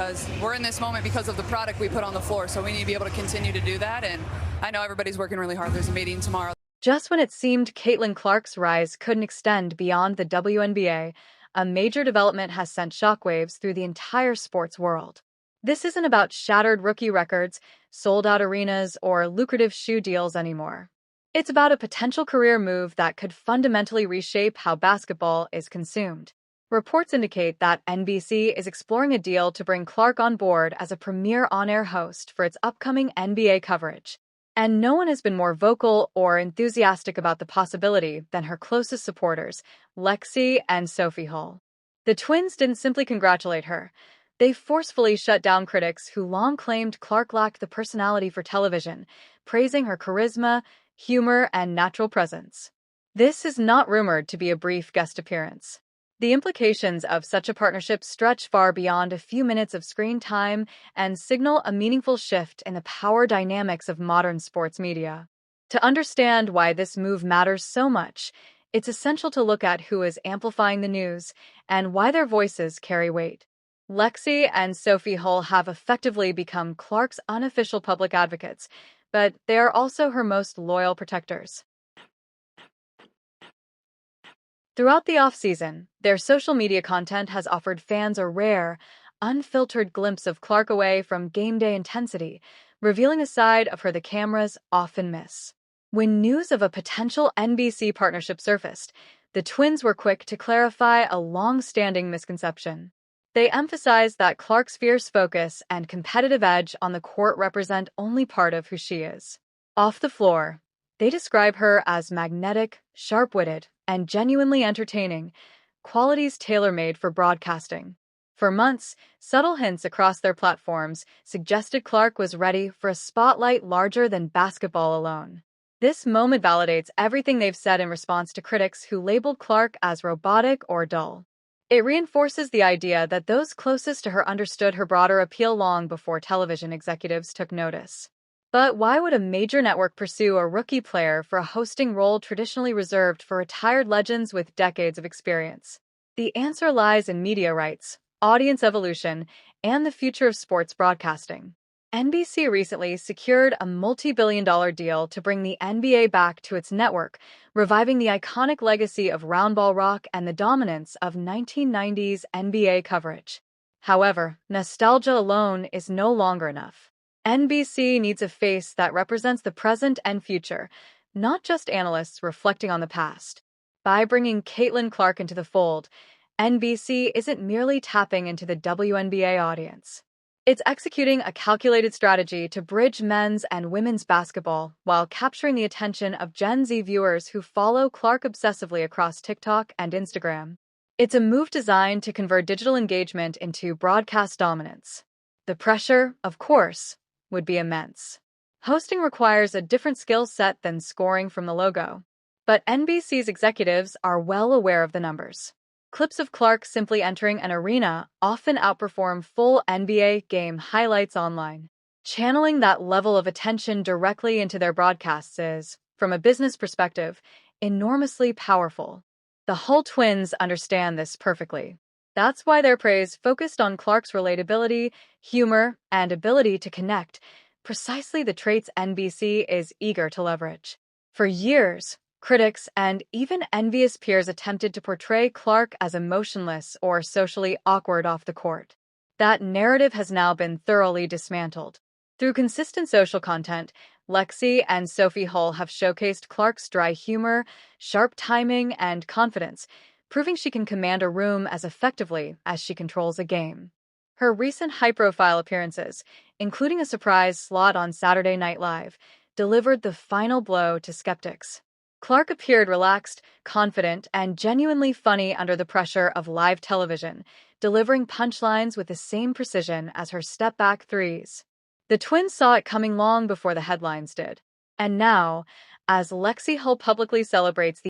because we're in this moment because of the product we put on the floor. So we need to be able to continue to do that. And I know everybody's working really hard. There's a meeting tomorrow. Just when it seemed Caitlin Clark's rise couldn't extend beyond the WNBA, a major development has sent shockwaves through the entire sports world. This isn't about shattered rookie records, sold-out arenas, or lucrative shoe deals anymore. It's about a potential career move that could fundamentally reshape how basketball is consumed. Reports indicate that NBC is exploring a deal to bring Clark on board as a premier on-air host for its upcoming NBA coverage. And no one has been more vocal or enthusiastic about the possibility than her closest supporters, Lexie and Sophie Hull. The twins didn't simply congratulate her. They forcefully shut down critics who long claimed Clark lacked the personality for television, praising her charisma, humor, and natural presence. This is not rumored to be a brief guest appearance. The implications of such a partnership stretch far beyond a few minutes of screen time and signal a meaningful shift in the power dynamics of modern sports media. To understand why this move matters so much, it's essential to look at who is amplifying the news and why their voices carry weight. Lexie and Sophie Hull have effectively become Clark's unofficial public advocates, but they are also her most loyal protectors. Throughout the off-season, their social media content has offered fans a rare, unfiltered glimpse of Clark away from game day intensity, revealing a side of her the cameras often miss. When news of a potential NBC partnership surfaced, the twins were quick to clarify a long-standing misconception. They emphasized that Clark's fierce focus and competitive edge on the court represent only part of who she is. Off the floor, they describe her as magnetic, sharp-witted, and genuinely entertaining, qualities tailor-made for broadcasting. For months, subtle hints across their platforms suggested Clark was ready for a spotlight larger than basketball alone. This moment validates everything they've said in response to critics who labeled Clark as robotic or dull. It reinforces the idea that those closest to her understood her broader appeal long before television executives took notice. But why would a major network pursue a rookie player for a hosting role traditionally reserved for retired legends with decades of experience? The answer lies in media rights, audience evolution, and the future of sports broadcasting. NBC recently secured a multi-billion-dollar deal to bring the NBA back to its network, reviving the iconic legacy of roundball rock and the dominance of 1990s NBA coverage. However, nostalgia alone is no longer enough. NBC needs a face that represents the present and future, not just analysts reflecting on the past. By bringing Caitlin Clark into the fold, NBC isn't merely tapping into the WNBA audience. It's executing a calculated strategy to bridge men's and women's basketball while capturing the attention of Gen Z viewers who follow Clark obsessively across TikTok and Instagram. It's a move designed to convert digital engagement into broadcast dominance. The pressure, of course, would be immense. Hosting requires a different skill set than scoring from the logo. But NBC's executives are well aware of the numbers. Clips of Clark simply entering an arena often outperform full NBA game highlights online. Channeling that level of attention directly into their broadcasts is, from a business perspective, enormously powerful. The Hull twins understand this perfectly. That's why their praise focused on Clark's relatability, humor, and ability to connect, precisely the traits NBC is eager to leverage. For years, critics and even envious peers attempted to portray Clark as emotionless or socially awkward off the court. That narrative has now been thoroughly dismantled. Through consistent social content, Lexie and Sophie Hull have showcased Clark's dry humor, sharp timing, and confidence, proving she can command a room as effectively as she controls a game. Her recent high-profile appearances, including a surprise slot on Saturday Night Live, delivered the final blow to skeptics. Clark appeared relaxed, confident, and genuinely funny under the pressure of live television, delivering punchlines with the same precision as her step-back threes. The twins saw it coming long before the headlines did. And now, as Lexie Hull publicly celebrates the